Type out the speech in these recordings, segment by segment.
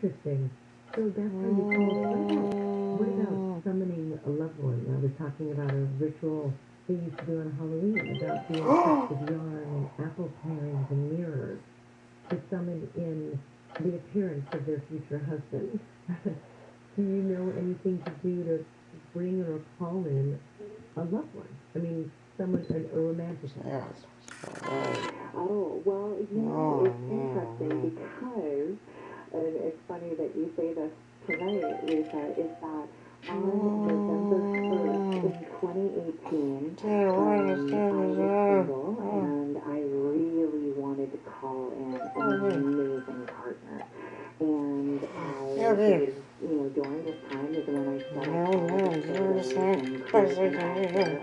Interesting. So that's how you call it. What about summoning a loved one? I was talking about a ritual they used to do on Halloween about doing cups of yarn and apple parings and mirrors to summon in the appearance of their future husband. Do you know anything to do to bring or call in a loved one? I mean, someone, a romantic one. Yes. Oh, well, it's interesting because, and it's funny that you say this tonight, Lisa, is that on November 1st in 2018, I was single and I really wanted to call in an amazing partner. And I was, during this time is when I set up all the photos and created an altar of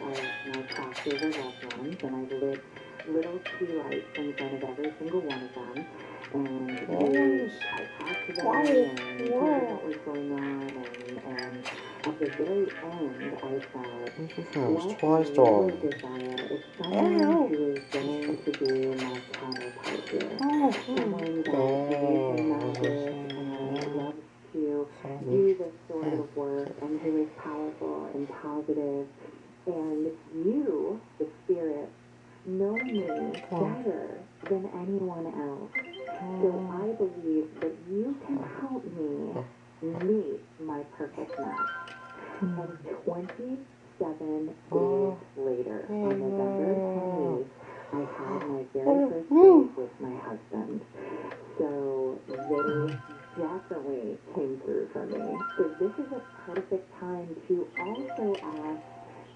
my crossover loved ones, and I lit little tea lights in front of every single one of them. And I talked to them and told them what was going on, and at the very end, I thought, what I really desire is someone who is going to be my counterpart here. Someone that believes in magic and loves to do this sort of work and who is powerful and positive. And you, the spirit, know me better than anyone else. So I believe that you can help me meet my perfect match. And 27 days later, on November 28th, I had my very first date with my husband. So they definitely came through for me. So this is a perfect time to also ask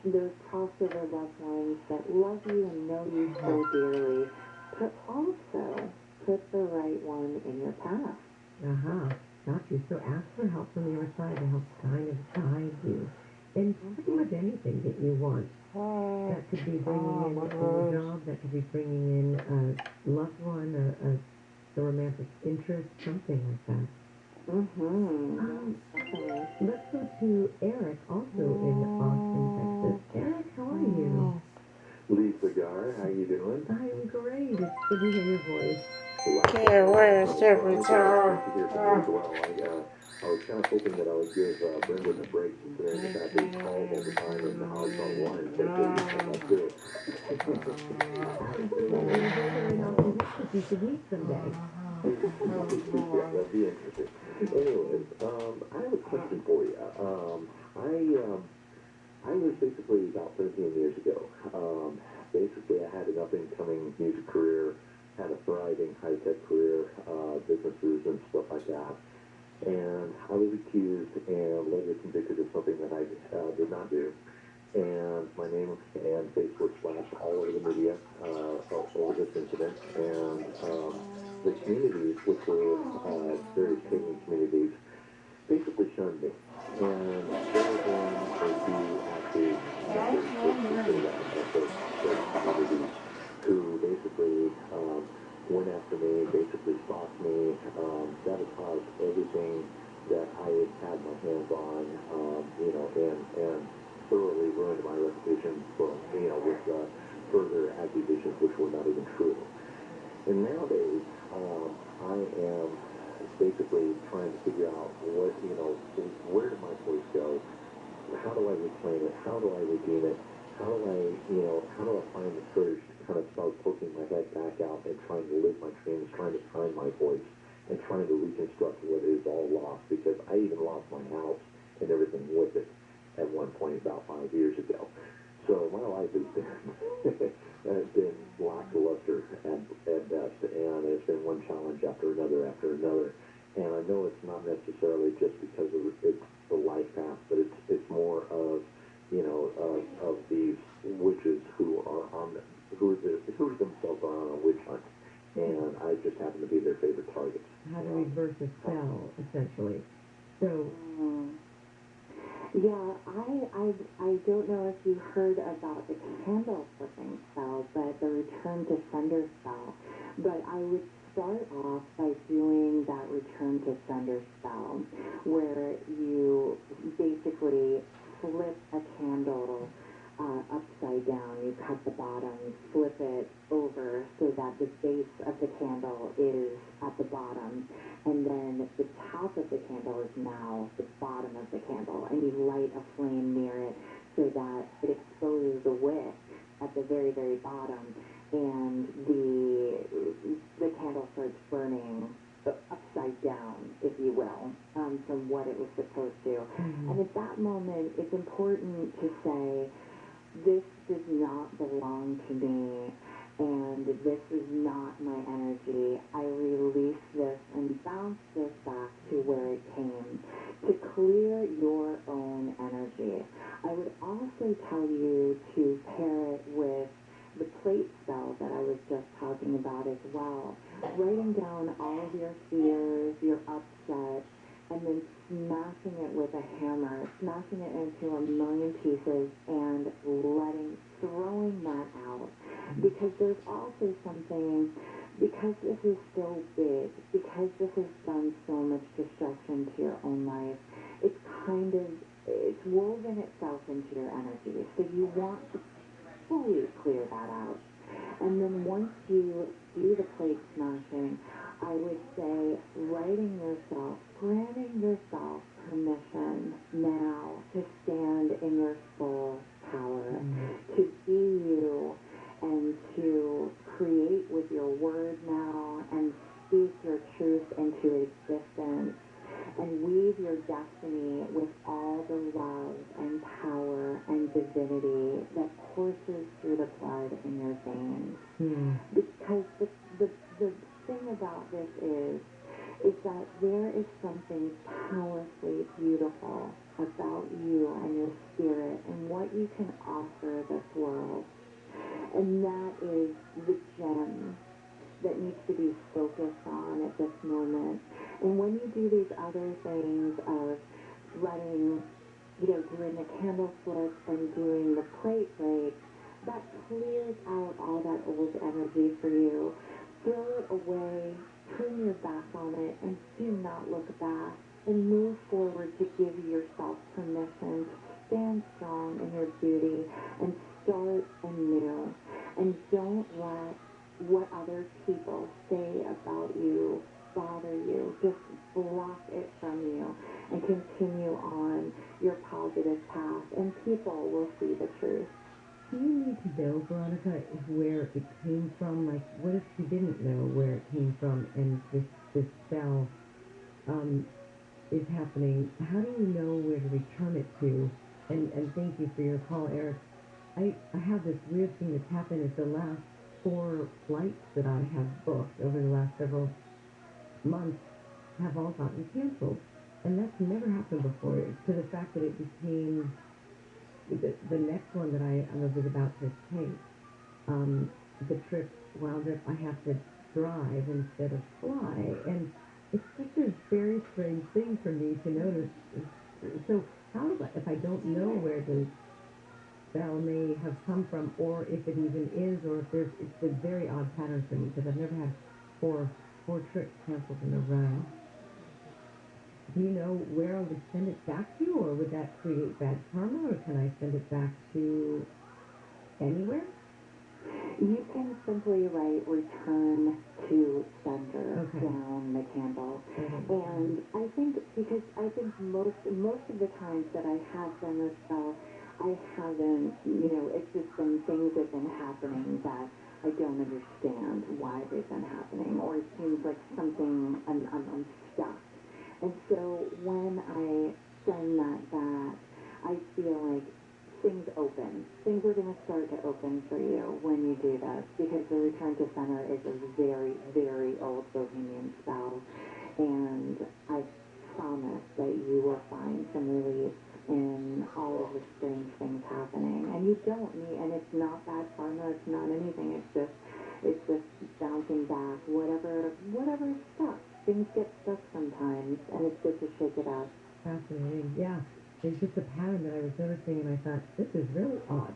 those crossover loved ones that love you and know you so dearly, but also put the right one in your path. Got you. So ask for help from the other side to help kind of guide you. And pretty much anything that you want. That could be bringing in a new job, that could be bringing in a loved one, a romantic interest, something like that. Let's go to Eric, also in Austin, Texas. Eric, how are you? Lisa Gar, how you doing? I'm great. It's good to hear your voice. Can't wait, Silverado. I was kind of hoping that I would give Brendan a break considering the fact that he calls all the time and how he's on one, but that's it. You should meet someday. That'd be interesting. Anyways, I have a question for you. I was basically about 13 years ago. Basically, I had an up-and-coming music career, had a thriving high-tech career, businesses and stuff like that. And I was accused and later convicted of something that I did not do. And my name and face were splashed all over the media over this incident. And the communities, which were various painting communities, basically shunned me. And there was one or two actors communities who basically went after me, basically stalked me, sabotaged everything that I had my hands on, and thoroughly ruined my reputation for, with further accusations which were not even true. And nowadays, I am basically trying to figure out what, where did my voice go? How do I reclaim it? How do I redeem it? How do I find the courage to kind of start poking my head back out and trying to live my dreams, trying to find my voice, and trying to reconstruct what is all lost? Because I even lost my house and everything with it at one point about 5 years ago. So my life has been lackluster at best, and it's been one challenge after another. And I know it's not necessarily just because of it's the life path, but it's more of of these witches who themselves are on a witch hunt, and I just happen to be their favorite target. How to reverse a spell, essentially. So. Yeah, I don't know if you heard about the candle flipping spell, but the return to sender spell. But I would start off by doing that return to sender spell, where you basically flip a candle upside down. You cut the bottom, flip it over so that the base of the candle is at the bottom, and then like the top of the candle is now the bottom of the candle, and you light a flame near it so that it exposes the wick at the very, very bottom, and the candle starts burning upside down, if you will, from what it was supposed to. Mm-hmm. And at that moment, it's important to say, this does not belong to me, and this is not my energy. I release this and bounce this back to where it came, to clear your own energy. I would also tell you to pair it with the plate spell that I was just talking about as well. Writing down all of your fears, your upset, and then smashing it with a hammer, smashing it into a million pieces and throwing that out. Because there's also something, because this is so big, because this has done so much destruction to your own life, it's woven itself into your energy. So you want to fully clear that out. And then once you do the plate smashing, I would say granting yourself permission now to stand in your full power, to be you, and to create with your word now and speak your truth into existence and weave your destiny with all the love and power and divinity that courses through the blood in your veins. Because the thing about this is that there is something powerfully beautiful about you and your spirit and what you can offer this world. And that is the gem that needs to be focused on at this moment. And when you do these other things of letting, doing the candle flip and doing the plate break, that clears out all that old energy for you. Throw it away, turn your back on it, and do not look back. And move forward to give yourself permission to stand strong in your beauty and start anew. And don't let what other people say about you bother you. Just block it from you and continue on your positive path, and people will see the truth. Do you need to know, Veronica, where it came from? Like, what if she didn't know where it came from and this spell is happening? How do you know where to return it to? And thank you for your call, Eric. I have this weird thing that's happened is the last 4 flights that I have booked over the last several months have all gotten canceled. And that's never happened before, to the fact that it became the next one that I was about to take. The trip wound up, I have to drive instead of fly. And it's such a very strange thing for me to notice. So how do if I don't know where the spell may have come from, or if it even is, or if it's a very odd pattern for me, because I've never had four trips canceled in a row. Do you know where I would send it back to, or would that create bad karma, or can I send it back to anywhere? You can simply write return to sender down the candle. And I think, because I think most of the times that I have done this spell, I haven't, it's just been things that have been happening that I don't understand why they've been happening, or it seems like something, I'm stuck. And so when I send that back, I feel like things open. Things are going to start to open for you when you do this, because the return to center is a very, very old Bohemian spell. And I promise that you will find some relief in all of the strange things happening. And you don't need, and it's not bad karma, it's not anything, it's just bouncing back, whatever is stuck. Things get stuck sometimes, and it's good to shake it out. Fascinating, yeah. It's just a pattern that I was noticing, and I thought, this is really odd.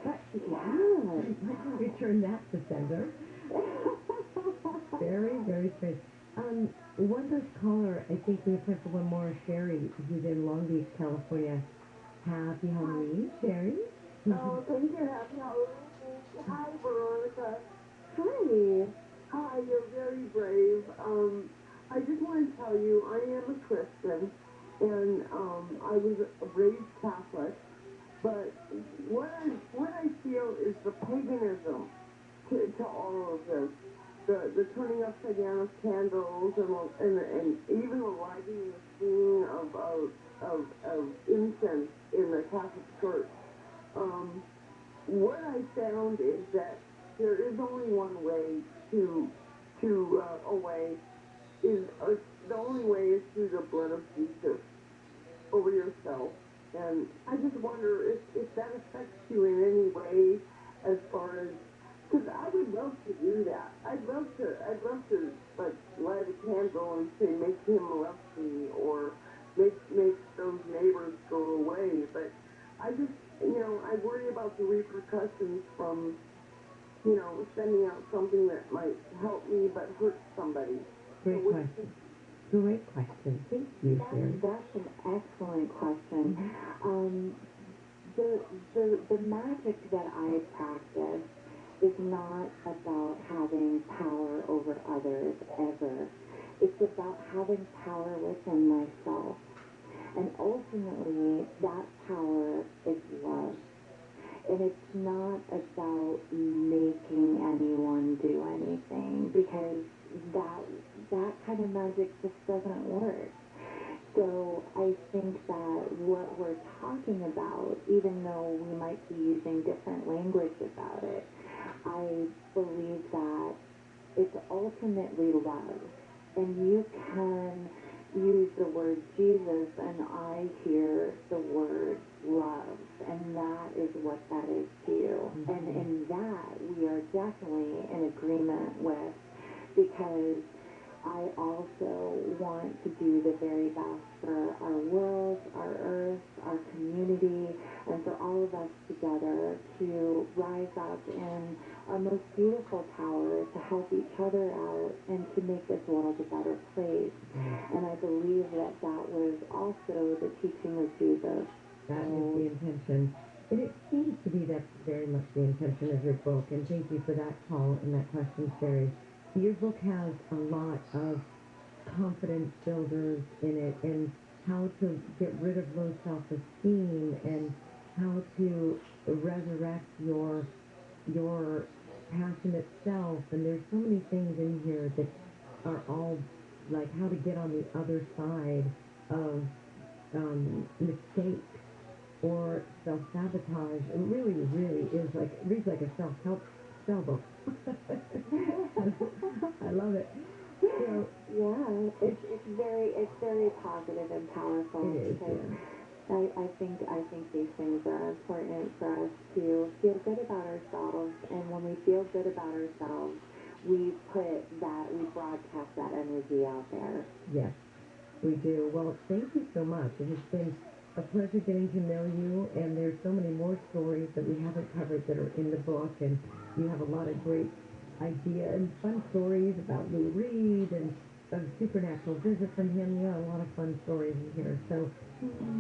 But, let's return that to sender. Very, very strange. One last caller, I think we have time for one more. Sherry, who's in Long Beach, California. Happy Halloween, Sherry. Oh, thank you. Happy Halloween. Hi, Veronica. Hi. Hi, you're very brave. I just want to tell tell you, I am a Christian, and I was raised Catholic. But what I feel is the paganism to all of this, the turning upside down of candles and even the lighting the scene of incense in the Catholic Church. What I found is that there is only one way to the only way is through the blood of Jesus over yourself. And I just wonder if that affects you in any way, as far as, because I would love to do that. I'd love to like light a candle and say, make him love me, or make those neighbors go away. But I just, I worry about the repercussions from, sending out something that might help me but hurt somebody. Great question. Great question. Thank you, Sherry. That's an excellent question. The magic that I practice is not about having power over others ever. It's about having power within myself. And ultimately, that power is love. And it's not about making anyone do anything, because that kind of magic just doesn't work. So I think that what we're talking about, even though we might be using different language about it, I believe that it's ultimately love. And you can use the word Jesus, and I hear the word love, and that is what that is to you. Mm-hmm. And in that, we are definitely in agreement with, because I also want to do the very best for our world, our earth, our community, and for all of us together to rise up in our most beautiful power to help each other out and to make this world a better place. And I believe that was also the teaching of Jesus. That is the intention. And it seems to be that's very much the intention of your book. And thank you for that call and that question, Sherry. Your book has a lot of confidence builders in it, and how to get rid of low self-esteem, and how to resurrect your passionate self. And there's so many things in here that are all like how to get on the other side of mistakes or self-sabotage. It really, really is like, it reads like a self-help spell book. I love it. So, yeah, it's very positive and powerful. It is, because yeah. I think these things are important for us to feel good about ourselves, and when we feel good about ourselves, we broadcast that energy out there. Yes, we do. Well, thank you so much. It has been a pleasure getting to know you, and there's so many more stories that we haven't covered that are in the book, and you have a lot of great ideas and fun stories about Lou Reed and a supernatural visit from him. You have a lot of fun stories in here. So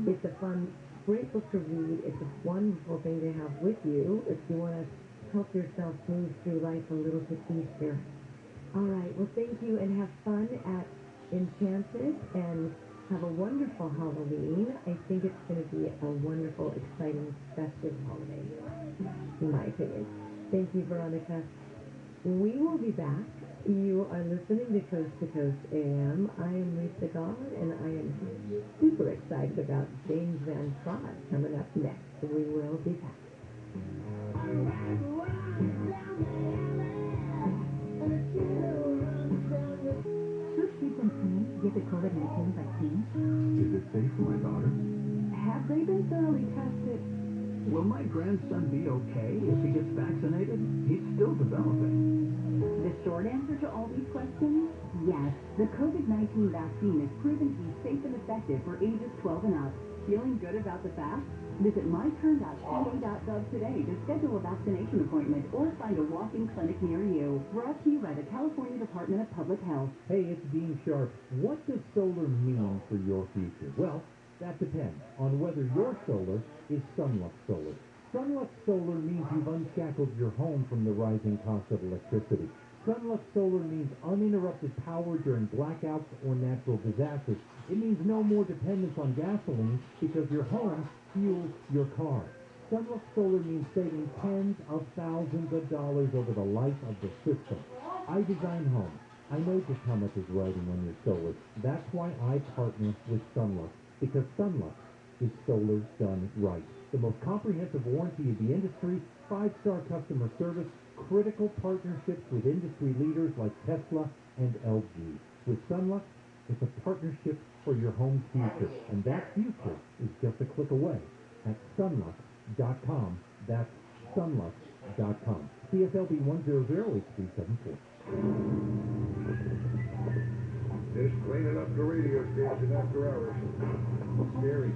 it's a fun, great book to read. It's a wonderful thing to have with you if you want to help yourself move through life a little bit easier. All right. Well, thank you, and have fun at Enchanted, and have a wonderful Halloween. I think it's going to be a wonderful, exciting, festive holiday, in my opinion. Thank you, Veronica. We will be back. You are listening to Coast AM. I am Lisa God, and I am super excited about James Van Trott coming up next. We will be back. Should kids and teens get the COVID-19 vaccine? Is it safe for my daughter? Have they been thoroughly tested? Will my grandson be okay if he gets vaccinated? He's still developing. The short answer to all these questions? Yes. The COVID-19 vaccine is proven to be safe and effective for ages 12 and up. Feeling good about the facts? Visit myturn.ca.gov today to schedule a vaccination appointment or find a walk-in clinic near you. Brought to you by the California Department of Public Health. Hey, it's Dean Sharp. What does solar mean for your future? Well, that depends on whether your solar is Sunlux Solar. Sunlux Solar means you've unshackled your home from the rising cost of electricity. Sunlux Solar means uninterrupted power during blackouts or natural disasters. It means no more dependence on gasoline because your home fuels your car. Sunlux Solar means saving tens of thousands of dollars over the life of the system. I design homes. I know just how much is riding on your solar. That's why I partner with Sunlux, because Sunlux is solar done right. The most comprehensive warranty of the industry, 5-star customer service, critical partnerships with industry leaders like Tesla and LG. With Sunlux, it's a partnership for your home's future, and that future is just a click away at sunlux.com. That's sunlux.com. CSLB 1008374. Just cleaning up the radio station after hours. Scary.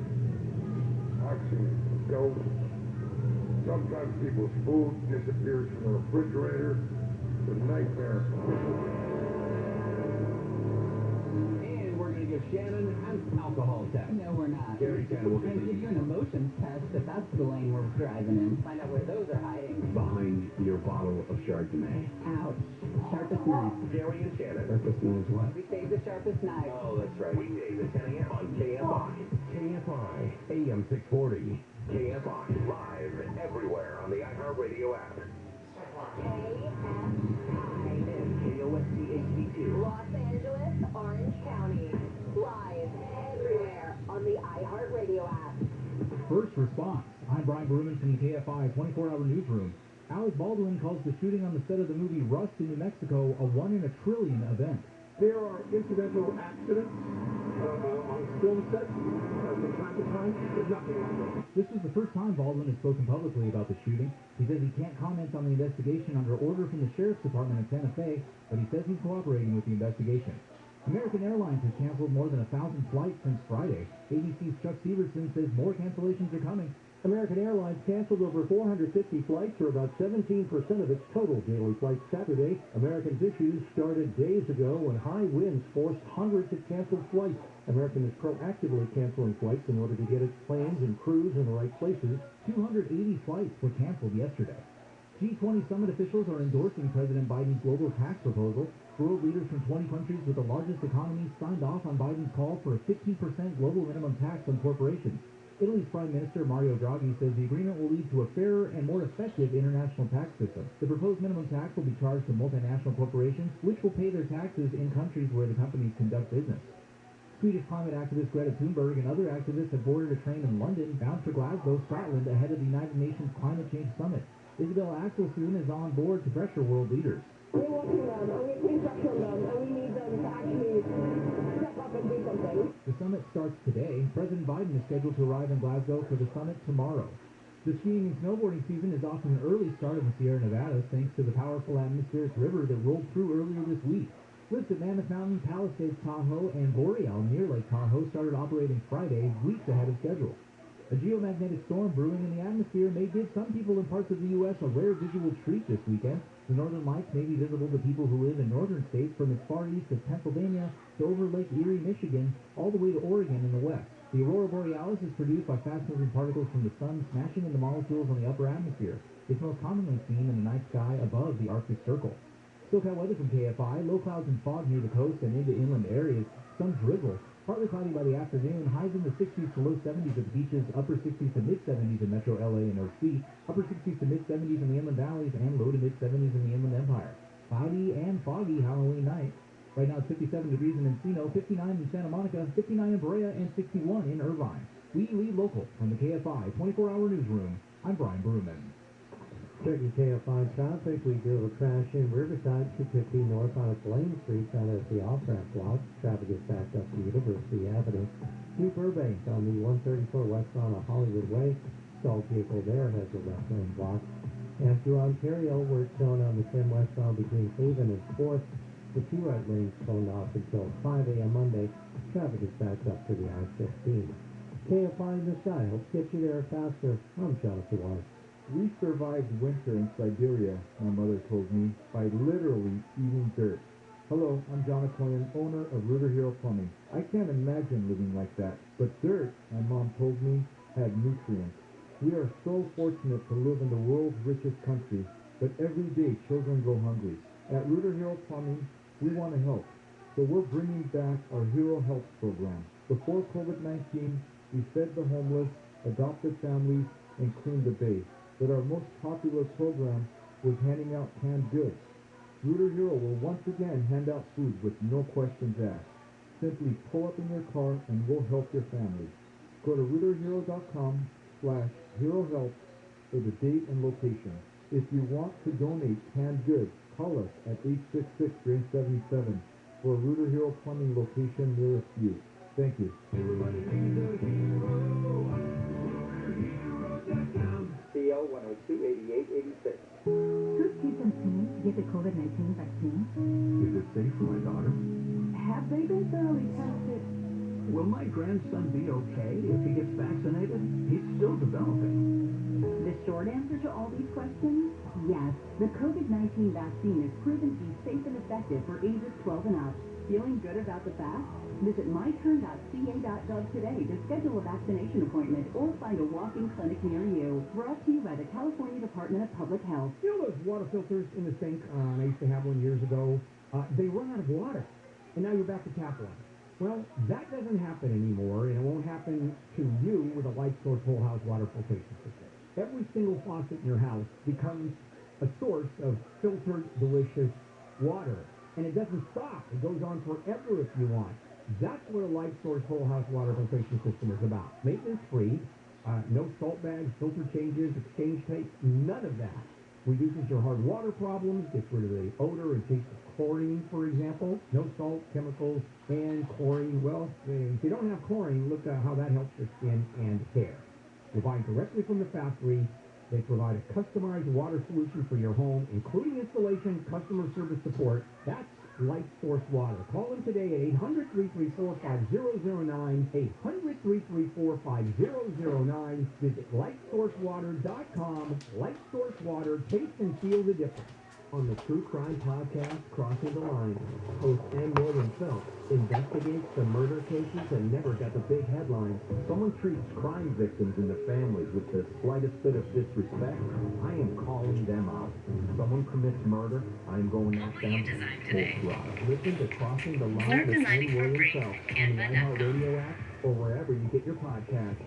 Accidents, ghosts. Sometimes people's food disappears from the refrigerator. It's a nightmare. And we're going to give Shannon an alcohol test. No, we're not. Gary Shannon will We're going to give you an emotions test if that's the lane we're driving in. Find out where those are hiding. Behind your bottle of Chardonnay. Ouch. Sharpest knife. Gary and Shannon. Sharpest knife what? We saved the sharpest knife. Oh, that's right. Weekdays at 10 a.m. on KFI. KFI, AM 640. KFI, live everywhere on the iHeartRadio app. KFI. And KOST HD2. Los Angeles, Orange County. Live everywhere on the iHeartRadio app. First response. I'm Brian Berman from the KFI 24-hour newsroom. Alec Baldwin calls the shooting on the set of the movie Rust in New Mexico a 1 in a trillion event. There are incidental accidents on film sets from time to time, but nothing like that. This was the first time Baldwin has spoken publicly about the shooting. He says he can't comment on the investigation under order from the Sheriff's Department of Santa Fe, but he says he's cooperating with the investigation. American Airlines has canceled more than 1,000 flights since Friday. ABC's Chuck Severson says more cancellations are coming. American Airlines canceled over 450 flights, or about 17% of its total daily flights Saturday. American's issues started days ago when high winds forced hundreds of canceled flights. American is proactively canceling flights in order to get its planes and crews in the right places. 280 flights were canceled yesterday. G20 summit officials are endorsing President Biden's global tax proposal. World leaders from 20 countries with the largest economies signed off on Biden's call for a 15% global minimum tax on corporations. Italy's Prime Minister Mario Draghi says the agreement will lead to a fairer and more effective international tax system. The proposed minimum tax will be charged to multinational corporations, which will pay their taxes in countries where the companies conduct business. Swedish climate activist Greta Thunberg and other activists have boarded a train in London bound for Glasgow, Scotland, ahead of the United Nations Climate Change Summit. Isabel Axelsoon is on board to pressure world leaders. We're watching them, and we're instructing them, and we need them to actually step up and do something. The summit starts today. President Biden is scheduled to arrive in Glasgow for the summit tomorrow. The skiing and snowboarding season is off to an early start in the Sierra Nevadas thanks to the powerful atmospheric river that rolled through earlier this week. Lifts at Mammoth Mountain, Palisades, Tahoe, and Boreal near Lake Tahoe started operating Friday, weeks ahead of schedule. A geomagnetic storm brewing in the atmosphere may give some people in parts of the U.S. a rare visual treat this weekend. The northern lights may be visible to people who live in northern states from as far east as Pennsylvania to over Lake Erie, Michigan, all the way to Oregon in the west. The aurora borealis is produced by fast-moving particles from the sun smashing into molecules on the upper atmosphere. It's most commonly seen in the night sky above the Arctic Circle. SoCal weather from KFI, low clouds and fog near the coast and into inland areas, some drizzle. Partly cloudy by the afternoon, highs in the 60s to low 70s at the beaches, upper 60s to mid-70s in metro LA and OC, upper 60s to mid-70s in the inland valleys, and low to mid-70s in the inland empire. Cloudy and foggy Halloween night. Right now it's 57 degrees in Encino, 59 in Santa Monica, 59 in Brea, and 61 in Irvine. We lead local from the KFI 24-hour newsroom. I'm Brian Berman. Checking KFI traffic, we do a crash in Riverside, 250 north on Blaine Street, down at the off-ramp block. Traffic is backed up to University Avenue. New Burbank on the 134 westbound of Hollywood Way. Stalled vehicle there has a left lane block. And through Ontario, we're shown on the 10 westbound between Haven and 4th. The two right lanes toned off until 5 a.m. Monday. Traffic is backed up to the I-15. KFI in the sky helps get you there faster. I'm Jonathan Wise. We survived winter in Siberia, my mother told me, by literally eating dirt. Hello, I'm John Cohen, owner of River Hero Plumbing. I can't imagine living like that, but dirt, my mom told me, had nutrients. We are so fortunate to live in the world's richest country, but every day children go hungry. At Rooter Hero Plumbing, we want to help. So we're bringing back our Hero Help program. Before COVID-19, we fed the homeless, adopted families, and cleaned the bay. But our most popular program was handing out canned goods. Rooter Hero will once again hand out food with no questions asked. Simply pull up in your car and we'll help your family. Go to rooterhero.com/HeroHelp for the date and location. If you want to donate canned goods, call us at 866-DRAIN-77 for a Rooter Hero Plumbing location nearest you. Thank you. CL 102-8886. Whose kids and teens get the COVID-19 vaccine? Is it safe for my daughter? Have they been thoroughly tested? Will my grandson be okay if he gets vaccinated? He's still developing. The short answer to all these questions? Yes. The COVID-19 vaccine is proven to be safe and effective for ages 12 and up. Feeling good about the fact? Visit myturn.ca.gov today to schedule a vaccination appointment or find a walk-in clinic near you. Brought to you by the California Department of Public Health. You know those water filters in the sink? I used to have one years ago. They run out of water, and now you're back to tap water. Well, that doesn't happen anymore, and it won't happen to you with a Light Source whole house water filtration system. Every single faucet in your house becomes a source of filtered, delicious water. And it doesn't stop. It goes on forever if you want. That's what a Light Source whole house water filtration system is about. Maintenance free, no salt bags, filter changes, exchange tapes, none of that. Reduces your hard water problems, gets rid of the odor and taste of chlorine, for example. No salt, chemicals, and chlorine. Well, if you don't have chlorine, look at how that helps your skin and hair. You're buying directly from the factory. They provide a customized water solution for your home, including installation, customer service support. That's Light Source Water. Call them today at 800-334-5009, 800-334-5009. Visit lightsourcewater.com. Light Source Water. Taste and feel the difference. On the True Crime Podcast, Crossing the Line, host M. Northern Phelps investigates the murder cases that never got the big headlines. Someone treats crime victims and their families with the slightest bit of disrespect. I am calling them out. Someone commits murder, I am going after them. Listen to Crossing the Line with M. William Phelps on the iHeartRadio app or wherever you get your podcasts.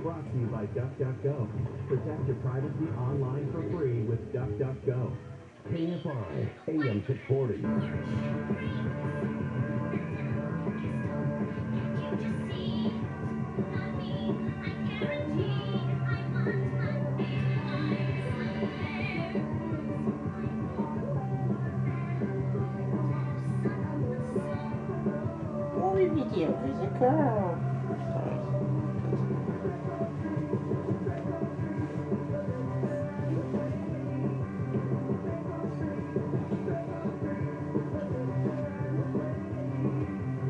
Brought to you by DuckDuckGo. Protect your privacy online for free with DuckDuckGo. KFI AM 640. Movie video is a girl.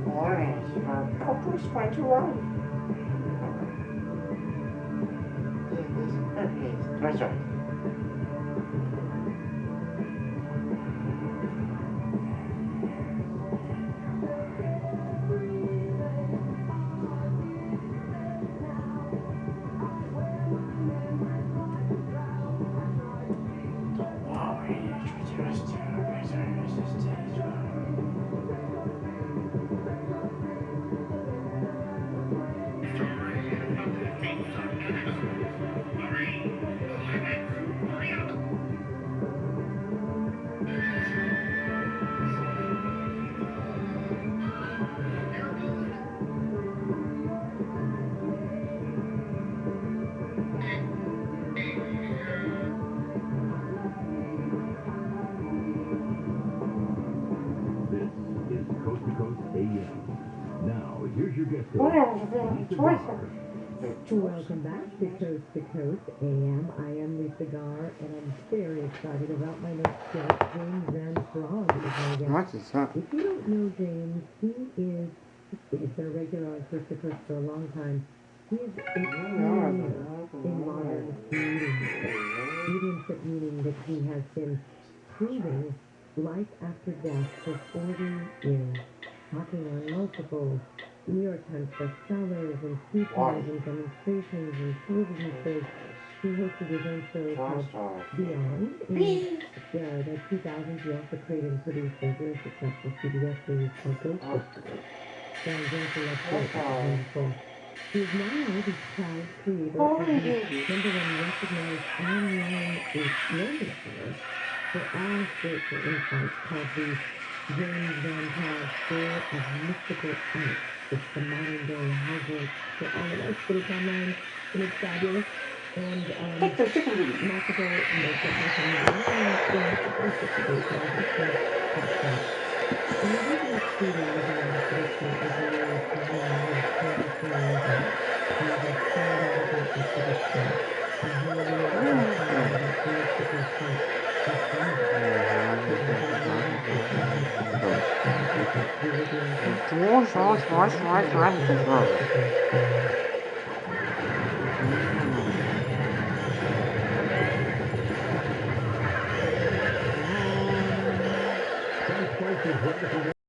Alright, our couple is going to run. Okay, that's right. Welcome back to Coast AM. I am Lisa Gar, and I'm very excited about my next guest, James Van Frog. What is that? If you don't know James, he is, he's been a regular on Coast to Coast for a long time. He is a pioneer in modern mediumship, meaning that he has been proving life after death for 40 years, talking on multiple New York Times bestsellers and speeches and demonstrations and television shows. He hosted his own show called Kfi Am. In the 2000s, he also created and produced a very successful CBS series called Ghostbusters. Starring Jennifer Love Hewitt, which is wonderful. He is now the proud creator of the #1 recognized online radio show for all spiritual insights called the James Van Paul School of Mystical Art. It's the modern day Harvard for all of us, but it's online and it's fabulous. And multiple makeup and the original studio was in the production of the years of the What?